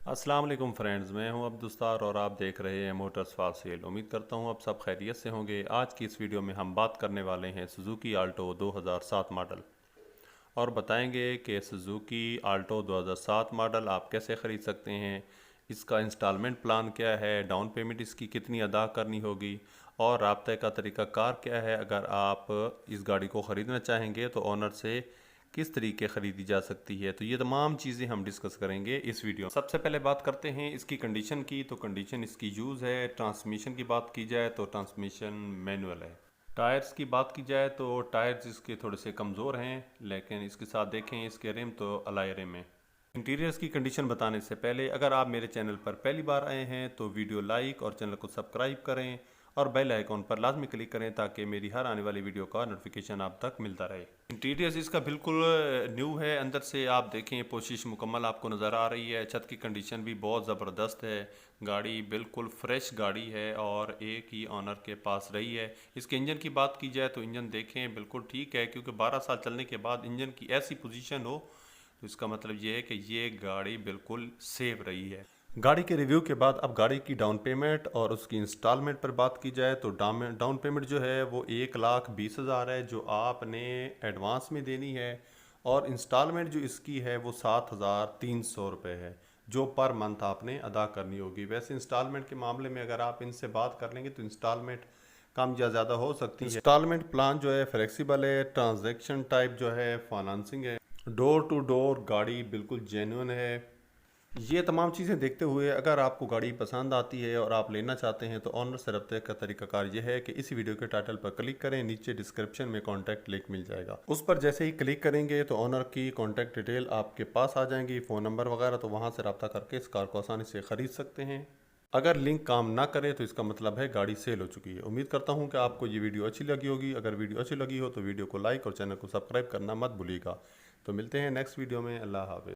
अस्सलाम वालेकुम फ्रेंड्स, मैं हूं अब्दुस्तार और आप देख रहे हैं मोटर्स फॉर सेल। उम्मीद करता हूं आप सब खैरियत से होंगे। आज की इस वीडियो में हम बात करने वाले हैं सुजुकी आल्टो 2007 मॉडल और बताएंगे कि सुजुकी आल्टो 2007 मॉडल आप कैसे ख़रीद सकते हैं, इसका इंस्टॉलमेंट प्लान क्या है, डाउन पेमेंट इसकी कितनी अदा करनी होगी और राब्ते का तरीक़ाकार क्या है। अगर आप इस गाड़ी को ख़रीदना चाहेंगे तो ओनर से किस तरीके ख़रीदी जा सकती है, तो ये तमाम चीज़ें हम डिस्कस करेंगे इस वीडियो में। सबसे पहले बात करते हैं इसकी कंडीशन की। तो कंडीशन इसकी यूज़ है। ट्रांसमिशन की बात की जाए तो ट्रांसमिशन मैनुअल है। टायर्स की बात की जाए तो टायर्स इसके थोड़े से कमज़ोर हैं, लेकिन इसके साथ देखें इसके रिम तो अलाय रिम है। इंटीरियर्स की कंडीशन बताने से पहले अगर आप मेरे चैनल पर पहली बार आए हैं तो वीडियो लाइक और चैनल को सब्सक्राइब करें और बेल आइकॉन पर लाजमी क्लिक करें ताकि मेरी हर आने वाली वीडियो का नोटिफिकेशन आप तक मिलता रहे। इंटीरियर्स इसका बिल्कुल न्यू है। अंदर से आप देखें पोशिश मुकम्मल आपको नज़र आ रही है। छत की कंडीशन भी बहुत ज़बरदस्त है। गाड़ी बिल्कुल फ्रेश गाड़ी है और एक ही ऑनर के पास रही है। इसके इंजन की बात की जाए तो इंजन देखें बिल्कुल ठीक है, क्योंकि 12 साल चलने के बाद इंजन की ऐसी पोजीशन हो तो इसका मतलब ये है कि ये गाड़ी बिल्कुल सेफ रही है। गाड़ी के रिव्यू के बाद अब गाड़ी की डाउन पेमेंट और उसकी इंस्टॉलमेंट पर बात की जाए तो डाउन पेमेंट जो है वो 1,20,000 है जो आपने एडवांस में देनी है, और इंस्टॉलमेंट जो इसकी है वो 7,300 रुपये है जो पर मंथ आपने अदा करनी होगी। वैसे इंस्टॉलमेंट के मामले में अगर आप इनसे बात कर लेंगे तो इंस्टॉलमेंट कम या ज़्यादा हो सकती है। इंस्टॉलमेंट प्लान जो है फ्लेक्सिबल है। ट्रांजैक्शन टाइप जो है फाइनेंसिंग है। डोर टू डोर गाड़ी बिल्कुल जेन्युइन है। ये तमाम चीज़ें देखते हुए अगर आपको गाड़ी पसंद आती है और आप लेना चाहते हैं तो ऑनर से रब्ते का तरीकाकार ये है कि इस वीडियो के टाइटल पर क्लिक करें, नीचे डिस्क्रिप्शन में कॉन्टैक्ट लिंक मिल जाएगा। उस पर जैसे ही क्लिक करेंगे तो ऑनर की कॉन्टैक्ट डिटेल आपके पास आ जाएंगी, फ़ोन नंबर वगैरह, तो वहाँ से रब्ता करके इस कार को आसानी से ख़रीद सकते हैं। अगर लिंक काम ना करे तो इसका मतलब है गाड़ी सेल हो चुकी है। उम्मीद करता हूँ कि आपको ये वीडियो अच्छी लगी होगी। अगर वीडियो अच्छी लगी हो तो वीडियो को लाइक और चैनल को सब्सक्राइब करना मत भूलिएगा। तो मिलते हैं नेक्स्ट वीडियो में। अल्लाह हाफ़िज़।